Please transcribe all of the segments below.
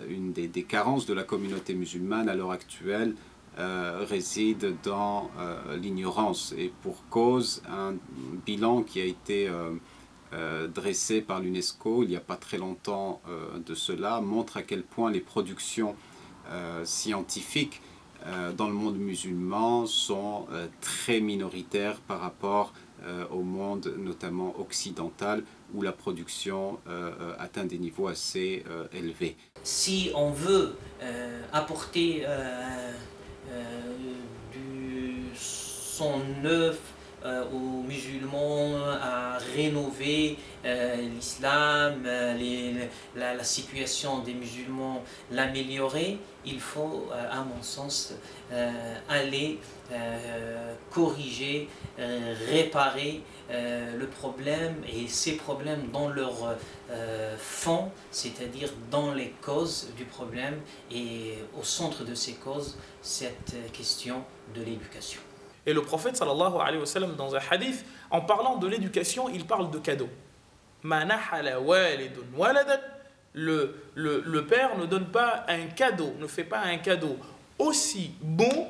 Une des carences de la communauté musulmane à l'heure actuelle réside dans l'ignorance, et pour cause, un bilan qui a été dressé par l'UNESCO il n'y a pas très longtemps de cela montre à quel point les productions scientifiques dans le monde musulman sont très minoritaires par rapport au monde notamment occidental, où la production atteint des niveaux assez élevés. Si on veut apporter son neuf aux musulmans, à rénover l'islam, la situation des musulmans, l'améliorer, il faut, à mon sens, aller corriger, réparer le problème, et ces problèmes dans leur fond, c'est-à-dire dans les causes du problème, et au centre de ces causes, cette question de l'éducation. Et le prophète sallallahu alayhi wa sallam, dans un hadith, en parlant de l'éducation, il parle de cadeaux. Le père ne donne pas un cadeau, ne fait pas un cadeau aussi bon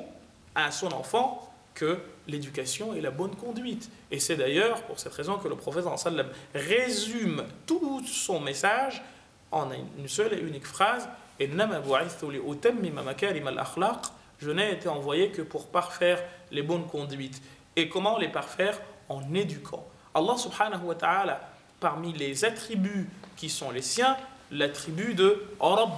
à son enfant que l'éducation et la bonne conduite. Et c'est d'ailleurs pour cette raison que le prophète sallallahu alayhi wa sallam résume tout son message en une seule et unique phrase: je n'ai été envoyé que pour parfaire les bonnes conduites. Et comment les parfaire? En éduquant. Allah subhanahu wa ta'ala, parmi les attributs qui sont les siens, l'attribut de Rabb.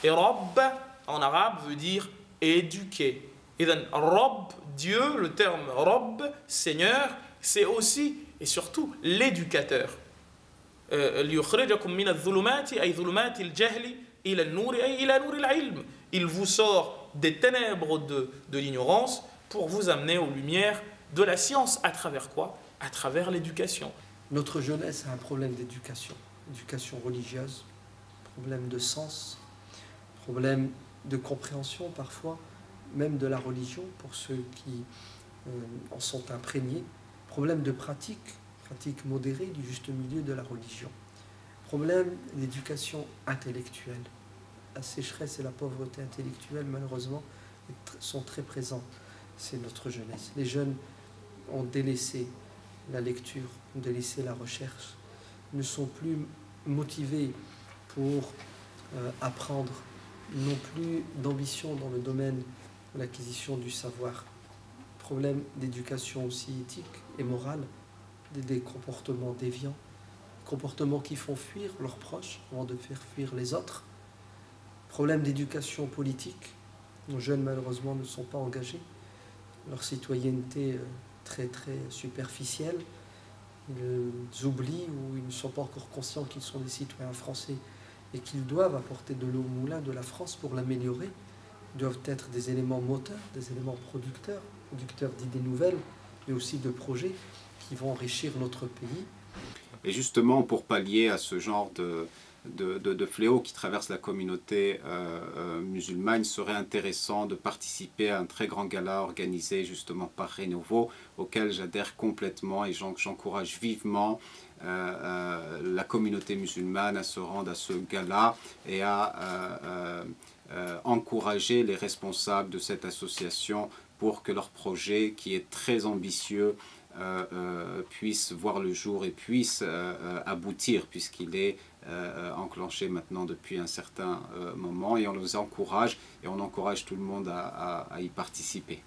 Et Rabb, en arabe, veut dire éduquer. Et donc, Rabb, Dieu, le terme Rabb, Seigneur, c'est aussi et surtout l'éducateur. Il vous sort des ténèbres de l'ignorance pour vous amener aux lumières de la science. À travers quoi? À travers l'éducation. Notre jeunesse a un problème d'éducation, éducation religieuse, problème de sens, problème de compréhension parfois, même de la religion pour ceux qui en sont imprégnés, problème de pratique modérée du juste milieu de la religion, problème d'éducation intellectuelle. La sécheresse et la pauvreté intellectuelle, malheureusement, sont très présentes. C'est notre jeunesse. Les jeunes ont délaissé la lecture, ont délaissé la recherche, ne sont plus motivés pour apprendre, n'ont plus d'ambition dans le domaine de l'acquisition du savoir. Problème d'éducation aussi éthique et morale, des comportements déviants, comportements qui font fuir leurs proches avant de faire fuir les autres. Problème d'éducation politique, nos jeunes malheureusement ne sont pas engagés, leur citoyenneté très superficielle, ils oublient ou ils ne sont pas encore conscients qu'ils sont des citoyens français et qu'ils doivent apporter de l'eau au moulin de la France pour l'améliorer. Ils doivent être des éléments moteurs, des éléments producteurs d'idées nouvelles, mais aussi de projets qui vont enrichir notre pays. Et justement, pour pallier à ce genre de fléau qui traverse la communauté musulmane, il serait intéressant de participer à un très grand gala organisé justement par Renovo, auquel j'adhère complètement, et j'encourage vivement la communauté musulmane à se rendre à ce gala et à encourager les responsables de cette association pour que leur projet, qui est très ambitieux, puisse voir le jour et puisse aboutir, puisqu'il est enclenché maintenant depuis un certain moment, et on les encourage et on encourage tout le monde à y participer.